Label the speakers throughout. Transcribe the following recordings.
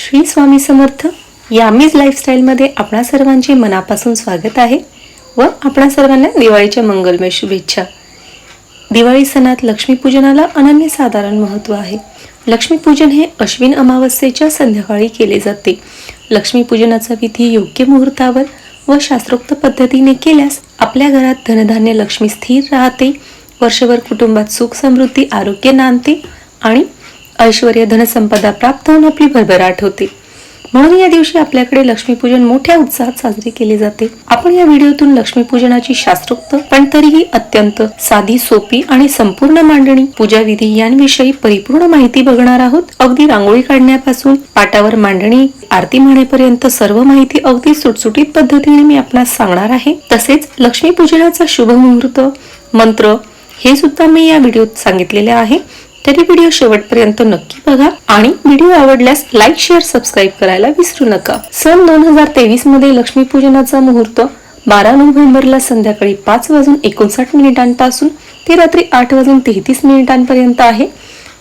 Speaker 1: श्री स्वामी समर्थ. यामीज लाईफस्टाईलमध्ये आपणा सर्वांचे मनापासून स्वागत आहे व आपणा सर्वांना दिवाळीच्या मंगलमय शुभेच्छा. दिवाळी सणात लक्ष्मीपूजनाला अनन्यसाधारण महत्त्व आहे. लक्ष्मीपूजन हे अश्विन अमावस्येच्या संध्याकाळी केले जाते. लक्ष्मीपूजनाचा विधी योग्य मुहूर्तावर व शास्त्रोक्त पद्धतीने केल्यास आपल्या घरात धनधान्य लक्ष्मी स्थिर राहते, वर्षभर कुटुंबात सुख समृद्धी आरोग्य नांदते आणि ऐश्वर्य धनसंपदा प्राप्त होऊन आपली भरभराट होते. म्हणून या दिवशी आपल्याकडे लक्ष्मीपूजन मोठ्या उत्साहात साजरे केले जाते. आपण या व्हिडिओतून लक्ष्मीपूजनाची शास्त्रोक्त पण तरीही अत्यंत साधी, सोपी आणि संपूर्ण मांडणी, पूजा विधी यांविषयी परिपूर्ण माहिती बघणार आहोत. अगदी रांगोळी काढण्यापासून पाटावर मांडणी, आरती म्हणेपर्यंत सर्व माहिती अगदी सुटसुटीत पद्धतीने मी आपणास सांगणार आहे. तसेच लक्ष्मीपूजनाचा शुभ मुहूर्त, मंत्र हे सुद्धा मी या व्हिडिओत सांगितलेले आहे. तरी व्हिडिओ शेवटपर्यंत नक्की बघा आणि व्हिडिओ आवडल्यास लाईक, शेअर, सबस्क्राईब करायला विसरू नका. सन 2023 मध्ये लक्ष्मीपूजनाचा मुहूर्त 12 नोव्हेंबरला संध्याकाळी 5:59 ते रात्री 8:33 आहे.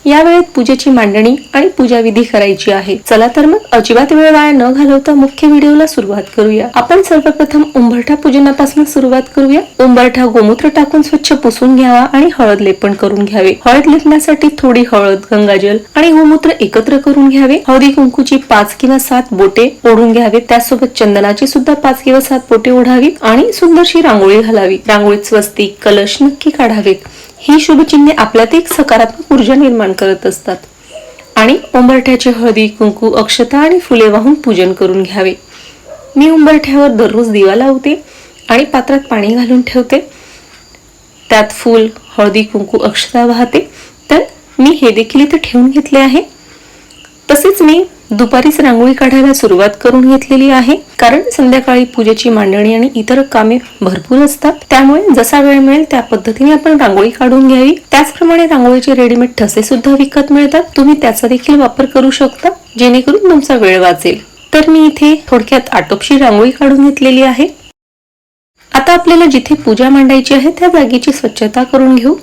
Speaker 1: या वेळेत पूजेची मांडणी आणि पूजा विधी करायची आहे. चला तर मग अजिबात वेळ वाया न घालवता मुख्य व्हिडिओला सुरुवात करूया. आपण सर्वप्रथम उंबरठा पूजनापासून सुरुवात करूया. उंबरठा गोमूत्र टाकून स्वच्छ पुसून घ्यावा आणि हळद लेपन करून घ्यावे. हळद लेपण्यासाठी थोडी हळद, गंगाजल आणि गोमूत्र एकत्र करून घ्यावे. हळदी कुंकूची 5 किंवा 7 बोटे ओढून घ्यावे. त्यासोबत चंदनाची सुद्धा 5 किंवा 7 बोटे ओढावीत आणि सुंदरशी रांगोळी घालावी. रांगोळीत स्वस्तिक, कलश नक्की काढावेत. ही शुभचिन्हे आपल्यात एक सकारात्मक ऊर्जा निर्माण करत असतात. आणि उंबरठ्याचे हळदी, कुंकू, अक्षता आणि फुले वाहून पूजन करून घ्यावे. मी उंबरठ्यावर दररोज दिवा लावते आणि पात्रात पाणी घालून ठेवते. त्यात फूल, हळदी, कुंकू, अक्षता वाहते. तर मी हे देखील इथे ठेवून घेतले आहे. तसेच मी दुपारीच रांगोळी काढायला सुरुवात करून घेतलेली आहे, कारण संध्याकाळी पूजेची मांडणी आणि इतर कामे भरपूर असतात. त्यामुळे जसा वेळ मिळेल त्या पद्धतीने आपण रांगोळी काढून घ्यावी. त्याचप्रमाणे रांगोळीचे रेडीमेड ठसे सुद्धा विकत मिळतात. तुम्ही त्याचा देखील वापर करू शकता, जेणेकरून तुमचा वेळ वाचेल. तर मी इथे थोडक्यात आटोपशी रांगोळी काढून घेतलेली आहे. आता आपल्याला जिथे पूजा मांडायची आहे त्या जागेची स्वच्छता करून घेऊ.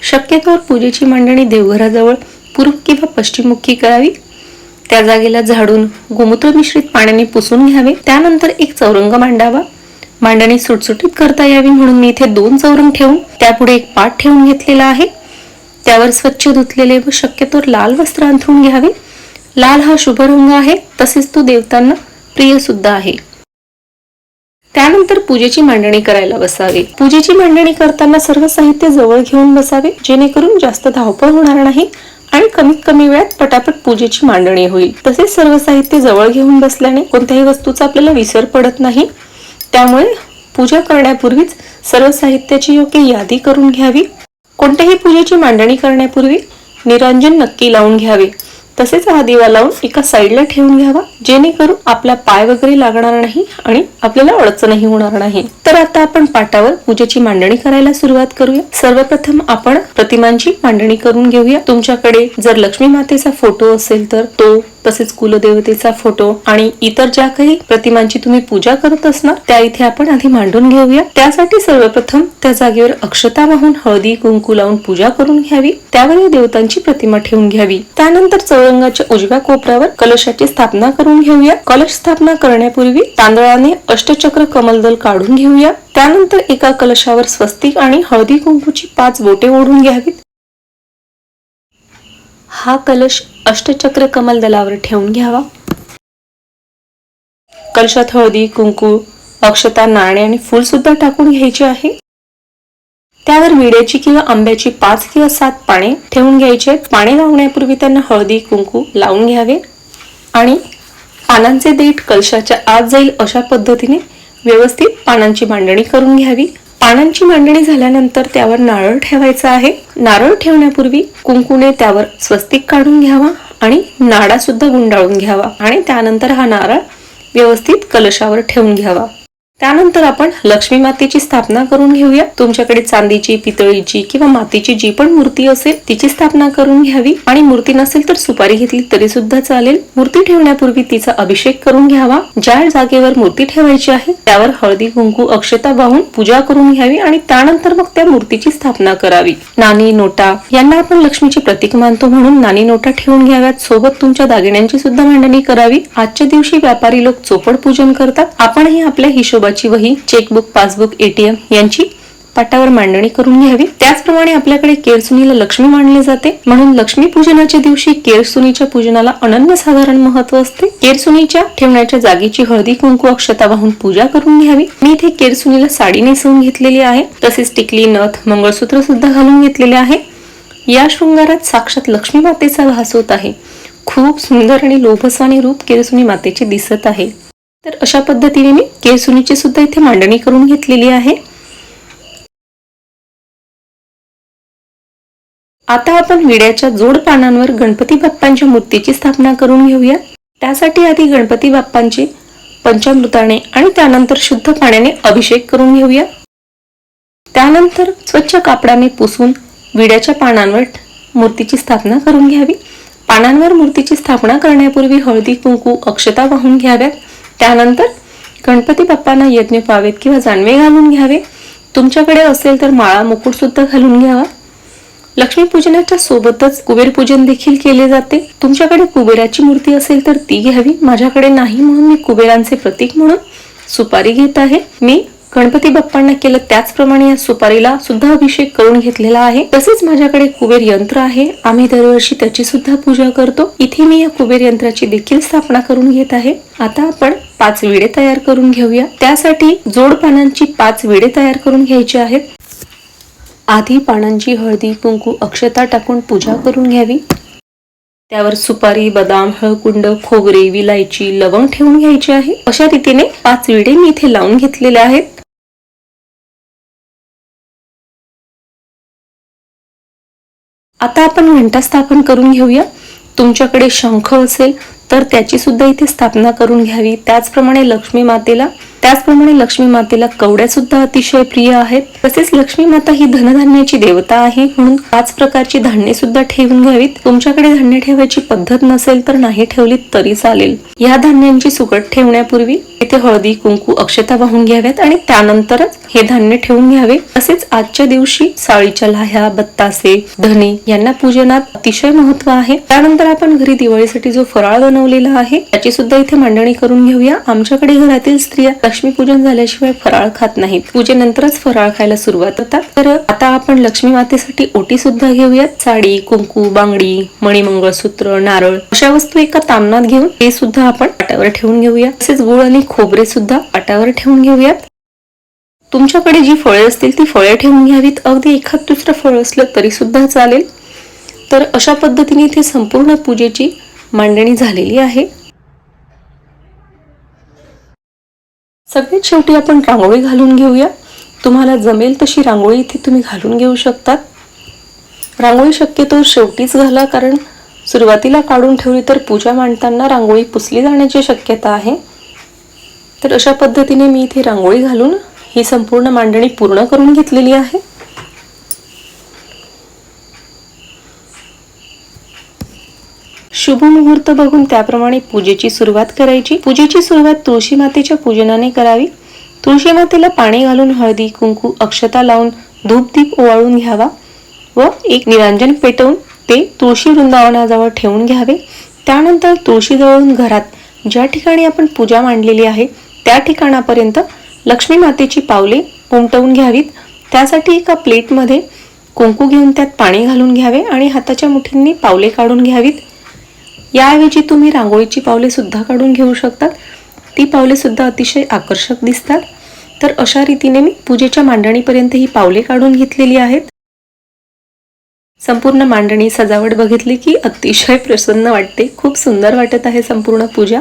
Speaker 1: शक्यतोवर पूजेची मांडणी देवघराजवळ पूर्व किंवा पश्चिममुखी करावी. त्या जागेला झाडून गोमूत्र मिश्रित पाण्याने पुसून घ्यावे. त्यानंतर एक चौरंग मांडावा. मांडणी सुटसुटीत करता यावी म्हणून मी इथे 2 चौरंग ठेवून त्यापुढे एक पाट ठेवून घेतलेला आहे. त्यावर स्वच्छ धुतलेले व शक्यतोवर लाल वस्त्र अंथरून घ्यावे. लाल हा शुभ रंग आहे, तसेच तो देवतांना प्रिय सुद्धा आहे. त्यानंतर पूजेची मांडणी करायला बसावे. पूजेची मांडणी करताना सर्व साहित्य जवळ घेऊन बसावे, जेणेकरून जास्त धावपळ होणार नाही आणि कमीत कमी वेळात पटापट पूजेची मांडणी होईल. तसेच सर्व साहित्य जवळ घेऊन बसल्याने कोणत्याही वस्तूचा आपल्याला विसर पडत नाही. त्यामुळे पूजा करण्यापूर्वीच सर्व साहित्याची योग्य यादी करून घ्यावी. कोणत्याही पूजेची मांडणी करण्यापूर्वी निरांजन नक्की लावून घ्यावे. तसेच हा दिवा लावून एका साईडला ठेवून घ्यावा, जेणेकरून आपला पाय वगैरे लागणार नाही आणि आपल्याला अडचणही होणार नाही. तर आता आपण पाटावर पूजेची मांडणी करायला सुरुवात करूया. सर्वप्रथम आपण प्रतिमांची मांडणी करून घेऊया. तुमच्याकडे जर लक्ष्मी मातेचा फोटो असेल तर तो, तसेच कुलदेवतेचा फोटो आणि इतर ज्या काही प्रतिमांची तुम्ही पूजा करत असणार त्या इथे आपण आधी मांडून घेऊया. त्यासाठी सर्वप्रथम त्या जागेवर अक्षता वाहून हळदी कुंकू लावून पूजा करून घ्यावी. त्यावर या देवतांची प्रतिमा ठेवून घ्यावी. त्यानंतर चौरंगाच्या उजव्या कोपऱ्यावर कलशाची स्थापना करून घेऊया. कलश स्थापना करण्यापूर्वी तांदळाने अष्टचक्र कमलदल काढून घेऊया. त्यानंतर एका कलशावर स्वस्तिक आणि हळदी कुंकूची 5 बोटे ओढून घ्यावीत. हा कलश अष्टचक्र कमलदलावर ठेवून घ्यावा. कलशात हळदी, कुंकू, अक्षता, नाणे आणि फूल सुद्धा टाकून घ्यायचे आहे. त्यावर विड्याची किंवा आंब्याची 5 किंवा 7 पाने ठेवून घ्यायचे. पाने लावण्यापूर्वी त्यांना हळदी कुंकू लावून घ्यावे आणि पानांचे देठ कलशाच्या आत जाईल अशा पद्धतीने व्यवस्थित पानांची मांडणी करून घ्यावी. पानांची मांडणी झाल्यानंतर त्यावर नारळ ठेवायचा आहे. नारळ ठेवण्यापूर्वी कुंकूने त्यावर स्वस्तिक काढून घ्यावा आणि नाडा सुद्धा गुंडाळून घ्यावा आणि त्यानंतर हा नारळ व्यवस्थित कलशावर ठेवून घ्यावा. त्यानंतर आपण लक्ष्मी मातेची स्थापना करून घेऊया. तुमच्याकडे चांदीची, पितळीची किंवा मातीची जी पण मूर्ती असेल तिची स्थापना करून घ्यावी. आणि मूर्ती नसेल तर सुपारी घेतली तरी सुद्धा चालेल. मूर्ती ठेवण्यापूर्वी तिचा अभिषेक करून घ्यावा. ज्या जागेवर मूर्ती ठेवायची आहे त्यावर हळदी कुंकू अक्षता वाहून पूजा करून घ्यावी आणि त्यानंतर मग त्या मूर्तीची स्थापना करावी. नाणी, नोटा यांना आपण लक्ष्मीचे प्रतीक मानतो म्हणून नाणी, नोटा ठेवून घ्याव्यात. सोबत तुमच्या दागिन्यांची सुद्धा मांडणी करावी. आजच्या दिवशी व्यापारी लोक चोपड पूजन करतात. आपणही आपल्या हिशोबाची वही, चेकबुक, पासबुक, एटीएम यांची पाटावर मांडणी करून घ्यावी. त्याचप्रमाणे आपल्याकडे केरसुनीला लक्ष्मी मानले जाते म्हणून लक्ष्मी पूजनाच्या दिवशी केरसुनीच्या पूजनाला अनन्यसाधारण महत्व असते. केरसुनीच्या ठेवण्याच्या जागेची हळदी कुंकू अक्षता वाहून पूजा करून घ्यावी. मी इथे केरसुनीला साडी नेसवून घेतलेली आहे. तसेच टिकली, नथ, मंगळसूत्र सुद्धा घालून घेतलेले आहे. या शृंगारात साक्षात लक्ष्मी मातेचा भास होत आहे. खूप सुंदर आणि लोभसवाने रूप केरसुनी मातेचे दिसत आहे. तर अशा पद्धतीने मी केरसुनीची सुद्धा इथे मांडणी करून घेतलेली आहे. आता आपण विड्याच्या जोड पानांवर गणपती बाप्पांच्या मूर्तीची स्थापना करून घेऊया. त्यासाठी आधी गणपती बाप्पांचे पंचामृताने आणि त्यानंतर शुद्ध पाण्याने अभिषेक करून घेऊया. त्यानंतर स्वच्छ कापडाने पुसून विड्याच्या पानांवर मूर्तीची स्थापना करून घ्यावी. पानांवर मूर्तीची स्थापना करण्यापूर्वी हळदी कुंकू अक्षता वाहून घ्याव्यात. त्यानंतर गणपती बाप्पांना यज्ञ पावेत किंवा जानवे घालून घ्यावे. तुमच्याकडे असेल तर माळा, मुकुट सुद्धा घालून घ्यावा. लक्ष्मी पूजनाच्या सोबतच कुबेर पूजन देखील केले जाते. तुमच्याकडे कुबेराची मूर्ती असेल तर ती घ्यावी. माझ्याकडे नाही म्हणून मी कुबेरांचे प्रतीक म्हणून सुपारी घेत आहे. मी गणपती बाप्पांना केलं त्याचप्रमाणे या सुपारीला सुद्धा अभिषेक करून घेतलेला आहे. तसेच माझ्याकडे कुबेर यंत्र आहे. आम्ही दरवर्षी त्याची सुद्धा पूजा करतो. इथे मी या कुबेर यंत्राची देखील स्थापना करून घेत आहे. आता आपण 5 विडे तयार करून घेऊया. त्यासाठी जोड पानांची 5 विडे तयार करून घ्यायची आहेत. आधी पानांची हळदी कुंकू अक्षता टाकून पूजा करून घ्यावी. त्यावर सुपारी, बदाम, हळकुंड, खोबरे, विलायची, लवंग ठेवून घ्यायची आहे. अशा रीतीने 5 विडे मी इथे लावून घेतलेले आहेत. आता आपण घंटा स्थापन करून घेऊया. तुमच्याकडे शंख असेल तर त्याची सुद्धा इथे स्थापना करून घ्यावी. त्याचप्रमाणे लक्ष्मी मातेला कवड्या सुद्धा अतिशय प्रिय आहेत. तसेच लक्ष्मी माता ही धनधान्याची देवता आहे म्हणून 5 प्रकारची धान्ये सुद्धा ठेवून घ्यावीत. तुमच्याकडे धान्य ठेवायची पद्धत नसेल तर नाही ठेवली तरी चालेल. या धान्यांची सुकट ठेवण्यापूर्वी इथे हळदी कुंकू अक्षता वाहून घ्याव्यात आणि त्यानंतरच हे धान्य ठेवून घ्यावे. तसेच आजच्या दिवशी साळीच्या लाह्या, बत्तासे, धने यांना पूजनात अतिशय महत्व आहे. त्यानंतर आपण घरी दिवाळीसाठी जो फराळ बनवलेला आहे त्याची सुद्धा इथे मांडणी करून घेऊया. आमच्याकडे घरातील स्त्रिया लक्ष्मी पूजन झाल्याशिवाय फराळ खात नाहीत. पूजेनंतरच फराळ खायला सुरुवात करतात. तर आता आपण लक्ष्मी मातेसाठी ओटी सुद्धा घेऊयात. साडी, कुंकू, बांगडी, मणी, मंगळसूत्र, नारळ अशा वस्तू एका तामणात घेऊन ते सुद्धा आपण पाटावर ठेवून घेऊया. तसेच गुळ आणि खोबरे सुद्धा पाटावर ठेवून घेऊयात. तुमच्याकडे जी फळे असतील ती फळे ठेवून घ्यावीत. अगदी एखाद दुसरं फळ असलं तरी सुद्धा चालेल. तर अशा पद्धतीने इथे संपूर्ण पूजेची मांडणी झालेली आहे. सगळ्यात शेवटी आपण रांगोळी घालून घेऊया. तुम्हाला जमेल तशी रांगोळी इथे तुम्ही घालून घेऊ शकतात. रांगोळी शक्यतो शेवटीच घाला, कारण सुरुवातीला काढून ठेवली तर पूजा मांडताना रांगोळी पुसली जाण्याची शक्यता आहे. तर अशा पद्धतीने मी इथे रांगोळी घालून ही संपूर्ण मांडणी पूर्ण करून घेतलेली आहे. शुभ मुहूर्त बघून त्याप्रमाणे पूजेची सुरुवात करायची. पूजेची सुरुवात तुळशी मातेच्या पूजनाने करावी. तुळशी मातेला पाणी घालून हळदी कुंकू अक्षता लावून धूप दीप ओवाळून घ्यावा व एक निरांजन पेटवून ते तुळशी वृंदावनाजवळ ठेवून घ्यावे. त्यानंतर तुळशीजवळून घरात ज्या ठिकाणी आपण पूजा मांडलेली आहे त्या ठिकाणापर्यंत लक्ष्मी मातेची पावले उमटवून घ्यावीत. त्यासाठी एका प्लेटमध्ये कुंकू घेऊन त्यात पाणी घालून घ्यावे आणि हाताच्या मुठींनी पावले काढून घ्यावीत. याऐवजी तुम्ही रांगोळीची पावले सुद्धा काढून घेऊ शकतात. ती पावले सुद्धा अतिशय आकर्षक दिसतात. तर अशा रीतीने मी पूजेच्या मांडणीपर्यंत ही पावले काढून घेतलेली आहेत. संपूर्ण मांडणी सजावट बघितली की अतिशय प्रसन्न वाटते. खूप सुंदर वाटत आहे संपूर्ण पूजा.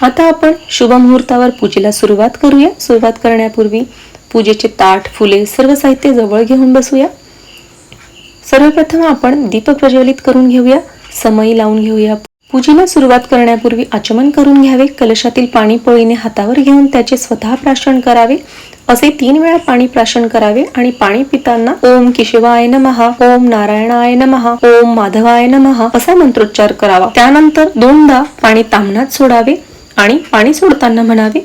Speaker 1: आता आपण शुभ मुहूर्तावर पूजेला सुरुवात करूया. सुरुवात करण्यापूर्वी पूजेचे ताट, फुले सर्व साहित्य जवळ घेऊन बसूया. सर्वप्रथम आपण दीप प्रज्वलित करून घेऊया, समई लावून घेऊया. पूजेला सुरुवात करण्यापूर्वी आचमन करून घ्यावे. कलशातील पाणी पळीने हातावर घेऊन त्याचे स्वतः प्राशन करावे. असे 3 वेळा पाणी प्राशन करावे आणि पाणी पिताना ओम केशवाय नमः, ओम नारायणाय नमः, ओम माधवाय नमः असा मंत्रोच्चार करावा. त्यानंतर 2दा पाणी ताम्हनात सोडावे आणि पाणी सोडताना म्हणावे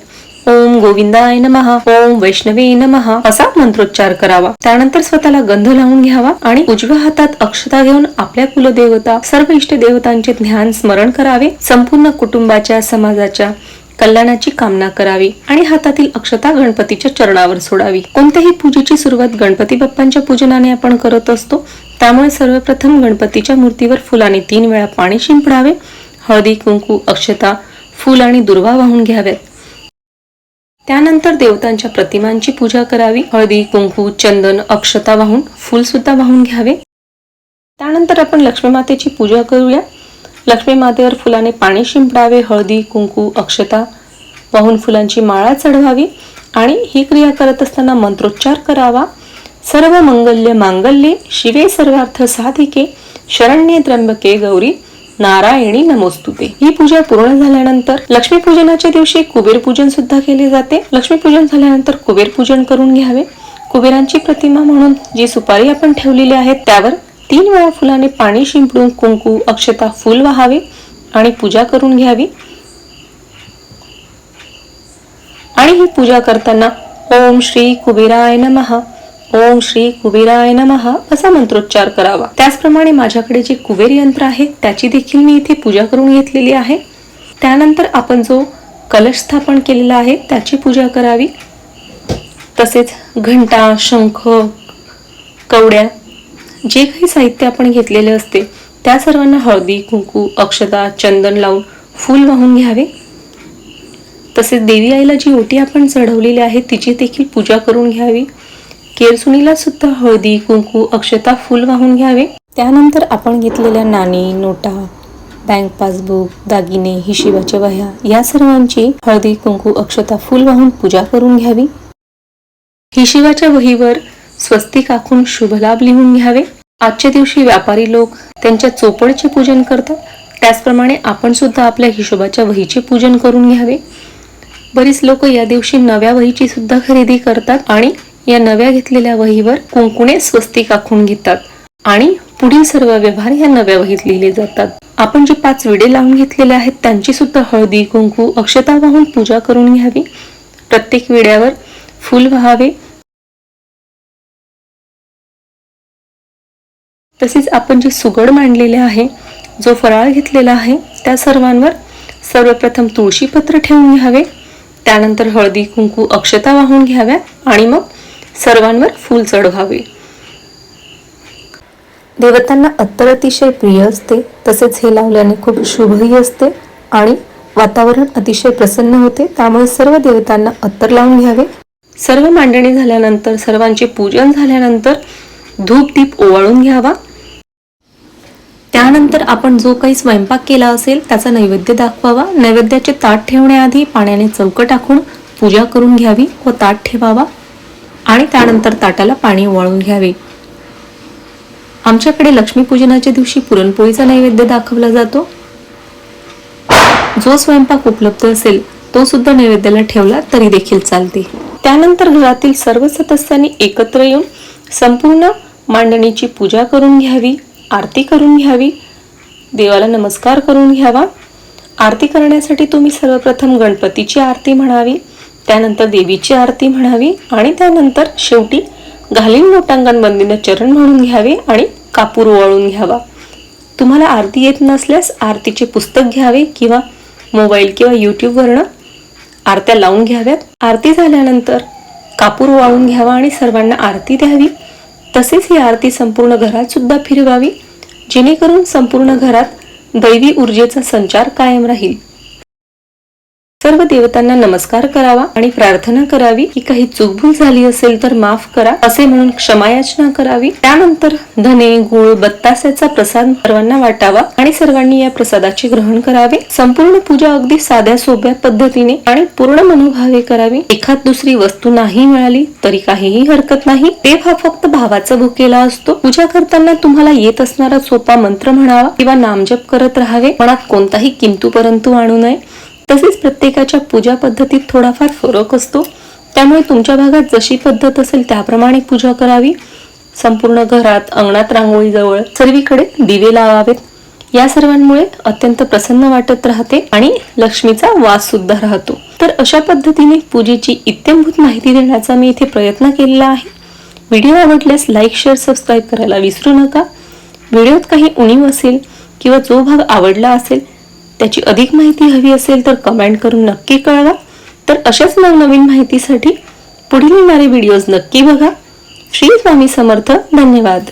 Speaker 1: ओम गोविंदाय नमः, ओम वैष्णवे नमः असा मंत्रोच्चार करावा. त्यानंतर स्वतःला गंध लावून घ्यावा आणि उजव्या हातात अक्षता घेऊन आपल्या कुलदेवता, सर्व इष्ट देवतांचे ध्यान स्मरण करावे. संपूर्ण कुटुंबाच्या, समाजाच्या कल्याणाची कामना करावी आणि हातातील अक्षता गणपतीच्या चरणावर सोडावी. कोणत्याही पूजेची सुरुवात गणपती बाप्पांच्या पूजनाने आपण करत असतो. त्यामुळे सर्वप्रथम गणपतीच्या मूर्तीवर फुलाने 3 वेळा पाणी शिंपडावे. हळदी, कुंकू, अक्षता, फूल आणि दुर्वा वाहून घ्याव्यात. त्यानंतर देवतांच्या प्रतिमांची पूजा करावी. हळदी, कुंकू, चंदन, अक्षता वाहून फूल सुद्धा वाहून घ्यावे. त्यानंतर आपण लक्ष्मी मातेची पूजा करूया. लक्ष्मी मातेवर फुलाने पाणी शिंपडावे. हळदी, कुंकू, अक्षता वाहून फुलांची माळा चढवावी आणि ही क्रिया करत असताना मंत्रोच्चार करावा. सर्व मंगल्य मांगल्ये शिवे सर्वार्थ साधिके शरण्ये त्र्यंबके गौरी नारायणी नमोस्तुते. ही पूजा पूर्ण झाल्यानंतर लक्ष्मी पूजनाच्या दिवशी कुबेर पूजन सुद्धा केले जाते. लक्ष्मी पूजन झाल्यानंतर कुबेर पूजन करून घ्यावे. कुबेरांची प्रतिमा म्हणून जी सुपारी आपण ठेवलेली आहे त्यावर 3 वेळा फुलाने पाणी शिंपडून कुंकू, अक्षता, फूल वाहावे आणि पूजा करून घ्यावी. आणि ही पूजा करताना ओम श्री कुबेराय नमः, ओम श्री कुबेराय नमः असा मंत्रोच्चार करावा. त्याचप्रमाणे माझ्याकडे जे कुबेर यंत्र आहे त्याची देखील मी इथे पूजा करून घेतलेली आहे. त्यानंतर आपण जो कलश स्थापन केलेला आहे त्याची पूजा करावी. तसेच घंटा, शंख, कवड्या जे काही साहित्य आपण घेतलेले असते त्या सर्वांना हळदी, कुंकू, अक्षता, चंदन लावून फूल वाहून घ्यावे. तसेच देवी आईला जी ओटी आपण चढवलेली आहे तिची देखील पूजा करून घ्यावी. केरसुणीला सुद्धा हळदी, कुंकू, अक्षता, फूल वाहून घ्यावे. त्यानंतर आपण घेतलेल्या नाणी, नोटा, बँक पासबुक, दागिने, हिशोबाच्या वह्या या सर्वांची हळदी, कुंकू, अक्षता, फूल वाहून पूजा करून घ्यावी. हिशोबाच्या वहीवर स्वस्तिक आखून शुभलाभ लिहून घ्यावे. आजच्या दिवशी व्यापारी लोक त्यांच्या चोपडचे पूजन करतात. त्याचप्रमाणे आपण सुद्धा आपल्या हिशोबाच्या वहीचे पूजन करून घ्यावे. बरीच लोक या दिवशी नव्या वहीची सुद्धा खरेदी करतात आणि या नव्या घेतलेल्या वहीवर कुंकुने स्वस्तिक आखून घेतात आणि पुढील सर्व व्यवहार या नव्या वहीत लिहिले जातात. आपण जे 5 विडे लावून घेतलेले आहेत त्यांची सुद्धा हळदी, कुंकू, अक्षता वाहून पूजा करून घ्यावी. प्रत्येक विड्यावर फूल वाहावे. तसेच आपण जे सुगड मांडलेले आहे, जो फराळ घेतलेला आहे त्या सर्वांवर सर्वप्रथम तुळशीपत्र ठेवून घ्यावे. त्यानंतर हळदी, कुंकू, अक्षता वाहून घ्याव्या आणि मग सर्वांवर फूल चढवावे. देवतांना अत्तर अतिशय प्रिय असते. तसेच हे लावल्याने खूप शुभही असते आणि वातावरण अतिशय प्रसन्न होते. त्यामुळे सर्व देवतांना अत्तर लावून घ्यावे. सर्व मांडणी झाल्यानंतर, सर्वांचे पूजन झाल्यानंतर धूप दीप ओवाळून घ्यावा. त्यानंतर आपण जो काही स्वयंपाक केला असेल त्याचा नैवेद्य दाखवावा. नैवेद्याचे ताट ठेवण्याआधी पाण्याने चौक टाकून पूजा करून घ्यावी व ताट ठेवावा आणि त्यानंतर ताटाला पाणी ओवाळून घ्यावे. आमच्याकडे लक्ष्मीपूजनाच्या दिवशी पुरणपोळीचा नैवेद्य दाखवला जातो. जो स्वयंपाक उपलब्ध असेल तो सुद्धा नैवेद्याला ठेवला तरी देखील चालते. त्यानंतर घरातील सर्व सदस्यांनी एकत्र येऊन संपूर्ण मांडणीची पूजा करून घ्यावी, आरती करून घ्यावी, देवाला नमस्कार करून घ्यावा. आरती करण्यासाठी तुम्ही सर्वप्रथम गणपतीची आरती म्हणावी, त्यानंतर देवीची आरती म्हणावी आणि त्यानंतर शेवटी घालीन लोटांगण बंदीनं चरण म्हणून घ्यावे आणि कापूर ओवाळून घ्यावा. तुम्हाला आरती येत नसल्यास आरतीचे पुस्तक घ्यावे किंवा मोबाईल किंवा यूट्यूबवरनं आरत्या लावून घ्याव्यात. आरती झाल्यानंतर कापूर ओवाळून घ्यावा आणि सर्वांना आरती द्यावी. तसेच ही आरती संपूर्ण घरात सुद्धा फिरवावी, जेणेकरून संपूर्ण घरात दैवी ऊर्जेचा संचार कायम राहील. सर्व देवतांना नमस्कार करावा आणि प्रार्थना करावी की काही चूकभूल झाली असेल तर माफ करा असे म्हणून क्षमायाचना करावी। त्यानंतर धने, गुळ, बत्तास्याचा प्रसाद सर्वांना वाटावा आणि सर्वांनी या प्रसादाचे ग्रहण करावे। संपूर्ण पूजा अगदी साध्या सोप्या पद्धतीने आणि पूर्ण मनोभावे करावी। एखाद दुसरी वस्तू नाही मिळाली तरी काहीही हरकत नाही, देव हा फक्त भावाचा भुकेला असतो। पूजा करताना तुम्हाला येत असणारा सोपा मंत्र म्हणावा किंवा नामजप करत राहावे, मनात कोणताही किंतु परंतु आणू नये। तसेच प्रत्येकाच्या पूजा पद्धतीत थोडाफार फरक असतो, त्यामुळे तुमच्या भागात जशी पद्धत असेल त्याप्रमाणे पूजा करावी। संपूर्ण घरात, अंगणात, रांगोळीजवळ सर्वीकडे दिवे लावावेत। या सर्वांमुळे अत्यंत प्रसन्न वाटत राहते आणि लक्ष्मीचा वास सुद्धा राहतो। तर अशा पद्धतीने पूजेची इत्थंभूत माहिती देण्याचा मी इथे प्रयत्न केलेला आहे। व्हिडिओ आवडल्यास लाईक, शेअर, सबस्क्राईब करायला विसरू नका। व्हिडिओत काही उणीव असेल किंवा जो भाग आवडला असेल त्याची अधिक माहिती हवी असेल तर कमेंट करून नक्की कळवा। तर अशाच नवनवीन माहितीसाठी पुढील येणारे व्हिडिओज नक्की बघा। श्री स्वामी समर्थ। धन्यवाद।